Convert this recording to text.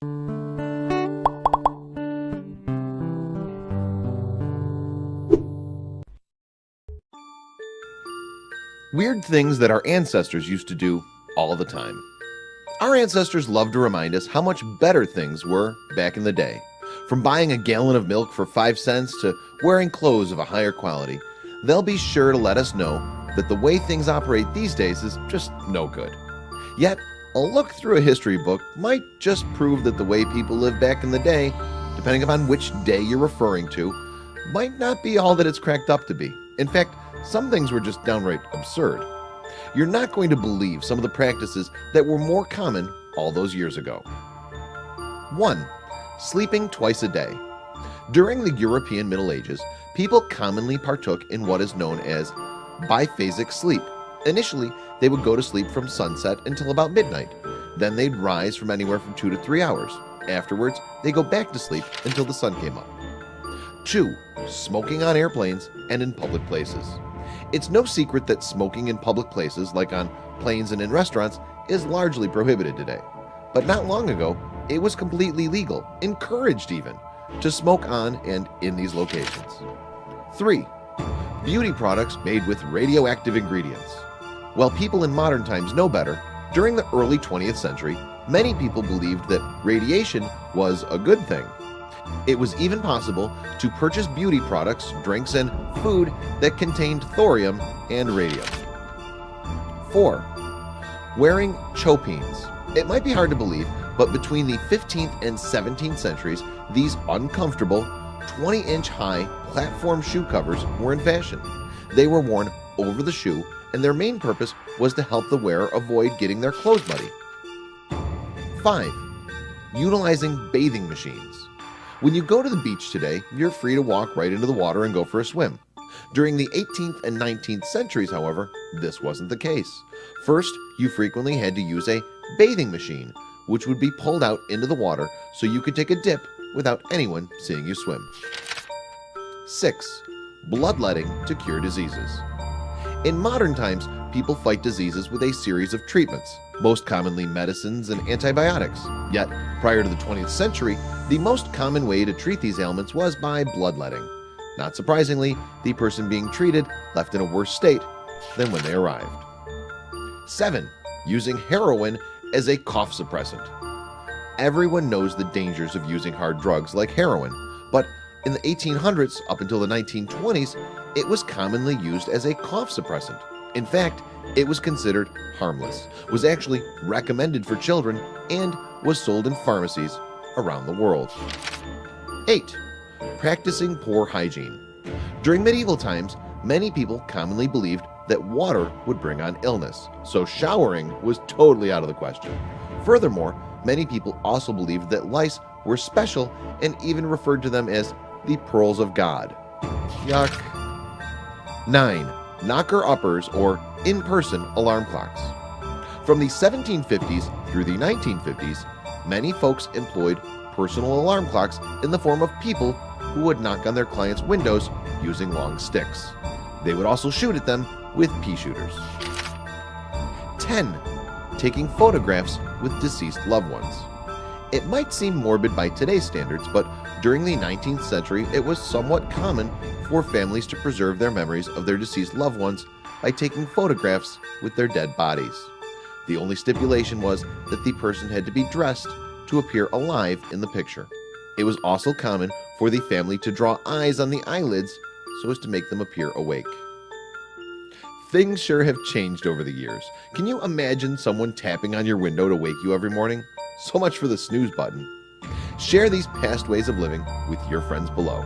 Weird things that our ancestors used to do all the time. Our ancestors loved to remind us how much better things were back in the day. From buying a gallon of milk for 5 cents to wearing clothes of a higher quality, they'll be sure to let us know that the way things operate these days is just no good. Yet, a look through a history book might just prove that the way people lived back in the day, depending upon which day you're referring to, might not be all that it's cracked up to be. In fact, some things were just downright absurd. You're not going to believe some of the practices that were more common all those years ago. 1. Sleeping twice a day. During the European Middle Ages, people commonly partook in what is known as biphasic sleep. Initially, they would go to sleep from sunset until about midnight. Then they'd rise from anywhere from 2 to 3 hours. Afterwards, they go back to sleep until the sun came up. 2. Smoking on airplanes and in public places. It's no secret that smoking in public places, like on planes and in restaurants, is largely prohibited today. But not long ago, it was completely legal, encouraged even, to smoke on and in these locations. 3. Beauty products made with radioactive ingredients. While people in modern times know better, during the early 20th century, many people believed that radiation was a good thing. It was even possible to purchase beauty products, drinks, and food that contained thorium and radium. 4. Wearing chopines. It might be hard to believe, but between the 15th and 17th centuries, these uncomfortable 20-inch high platform shoe covers were in fashion. They were worn over the shoe, and their main purpose was to help the wearer avoid getting their clothes muddy. 5. Utilizing bathing machines. When you go to the beach today, you're free to walk right into the water and go for a swim. During the 18th and 19th centuries, however, this wasn't the case. First, you frequently had to use a bathing machine, which would be pulled out into the water so you could take a dip without anyone seeing you swim. 6. Bloodletting to cure diseases. In modern times, people fight diseases with a series of treatments, most commonly medicines and antibiotics. Yet, prior to the 20th century, the most common way to treat these ailments was by bloodletting. Not surprisingly, the person being treated left in a worse state than when they arrived. 7. Using heroin as a cough suppressant. Everyone knows the dangers of using hard drugs like heroin, but in the 1800s up until the 1920s, it was commonly used as a cough suppressant. In fact, it was considered harmless, was actually recommended for children, and was sold in pharmacies around the world. 8. Practicing poor hygiene. During medieval times, many people commonly believed that water would bring on illness, so showering was totally out of the question. Furthermore, many people also believed that lice were special and even referred to them as the pearls of God. Yuck. 9. Knocker-uppers or in-person alarm clocks. From the 1750s through the 1950s, many folks employed personal alarm clocks in the form of people who would knock on their clients' windows using long sticks. They would also shoot at them with pea shooters. 10. Taking photographs with deceased loved ones. It might seem morbid by today's standards, but during the 19th century, it was somewhat common for families to preserve their memories of their deceased loved ones by taking photographs with their dead bodies. The only stipulation was that the person had to be dressed to appear alive in the picture. It was also common for the family to draw eyes on the eyelids so as to make them appear awake. Things sure have changed over the years. Can you imagine someone tapping on your window to wake you every morning? So much for the snooze button. Share these past ways of living with your friends below.